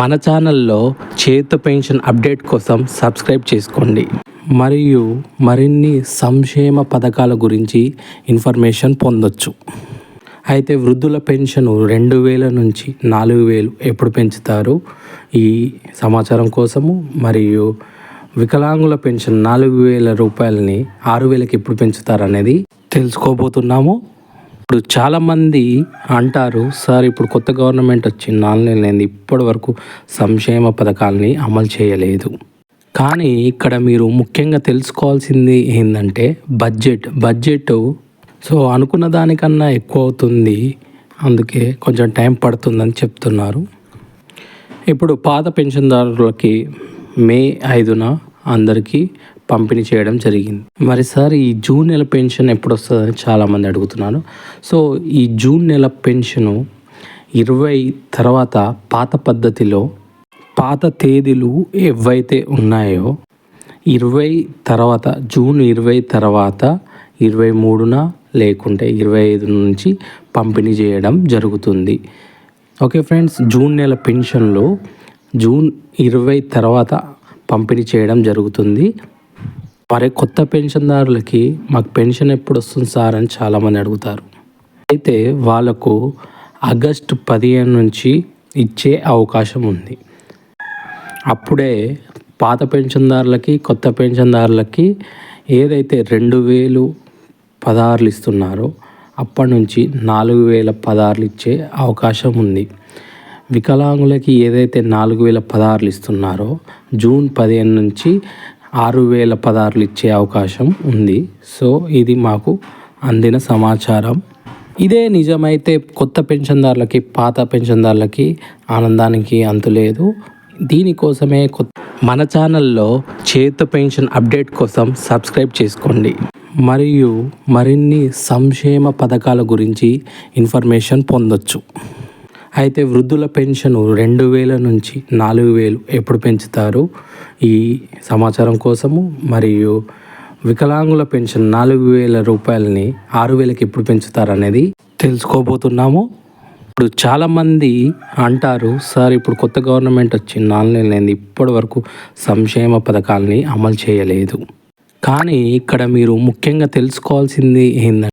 మన ఛానల్లో చేయూత pension update కోసం సబ్స్క్రైబ్ చేసుకోండి మరియు మరిన్ని సంక్షేమ పథకాల గురించి ఇన్ఫర్మేషన్ పొందొచ్చు. అయితే వృద్ధుల పెన్షన్ 2000 నుంచి 4000 ఎప్పుడు పెంచుతారు ఈ సమాచారం కోసము, మరియు వికలాంగుల పెన్షన్ 4000 రూపాయలని 6000కి ఎప్పుడు పెంచుతారు అనేది తెలుసుకోబోతున్నాము. ఇప్పుడు చాలామంది అంటారు, సార్ ఇప్పుడు కొత్త గవర్నమెంట్ వచ్చి 4 నెలలైంది, ఇప్పటి వరకు సంక్షేమ పథకాలని అమలు చేయలేదు. కానీ ఇక్కడ మీరు ముఖ్యంగా తెలుసుకోవాల్సింది ఏంటంటే బడ్జెట్ సో అనుకున్న దానికన్నా ఎక్కువ అవుతుంది, అందుకే కొంచెం టైం పడుతుందని చెప్తున్నారు. ఇప్పుడు పాత పెన్షన్దారులకి మే 5న అందరికీ పంపిణీ చేయడం జరిగింది. మరి సార్ ఈ జూన్ నెల పెన్షన్ ఎప్పుడు వస్తుందని చాలామంది అడుగుతున్నారు. సో ఈ జూన్ నెల పెన్షను 20 తర్వాత పాత పద్ధతిలో పాత తేదీలు ఏవైతే ఉన్నాయో 20 తర్వాత జూన్ 20 తర్వాత 23న లేకుంటే 25 నుంచి పంపిణీ చేయడం జరుగుతుంది. ఓకే ఫ్రెండ్స్, జూన్ నెల పెన్షన్లో జూన్ 20 తర్వాత పంపిణీ చేయడం జరుగుతుంది. మరి కొత్త పెన్షన్దారులకి మాకు పెన్షన్ ఎప్పుడు వస్తుంది సార్ అని చాలామంది అడుగుతారు. అయితే వాళ్ళకు ఆగస్టు 15 నుంచి ఇచ్చే అవకాశం ఉంది. అప్పుడే పాత పెన్షన్దారులకి కొత్త పెన్షన్దారులకి ఏదైతే 2016 ఇస్తున్నారో అప్పటి నుంచి 4016 ఇచ్చే అవకాశం ఉంది. వికలాంగులకి ఏదైతే 4016 ఇస్తున్నారో జూన్ 15 నుంచి 6016 ఇచ్చే అవకాశం ఉంది. సో ఇది మాకు అందిన సమాచారం. ఇదే నిజమైతే కొత్త పెన్షన్దారులకి పాత పెన్షన్దారులకి ఆనందానికి అంతులేదు. దీనికోసమే మన ఛానల్లో చేయూత పెన్షన్ అప్డేట్ కోసం సబ్స్క్రైబ్ చేసుకోండి మరియు మరిన్ని సంక్షేమ పథకాల గురించి ఇన్ఫర్మేషన్ పొందొచ్చు. అయితే వృద్ధుల పెన్షన్ 2000 నుంచి 4000 ఎప్పుడు పెంచుతారు ఈ సమాచారం కోసము, మరియు వికలాంగుల పెన్షన్ 4000 రూపాయలని 6000కి ఎప్పుడు పెంచుతారు అనేది తెలుసుకోబోతున్నాము. ఇప్పుడు చాలామంది అంటారు, సార్ ఇప్పుడు కొత్త గవర్నమెంట్ వచ్చి 4 నెలలైంది, ఇప్పటి వరకు సంక్షేమ పథకాలని అమలు చేయలేదు. కానీ ఇక్కడ మీరు ముఖ్యంగా తెలుసుకోవాల్సింది ఏంటంటే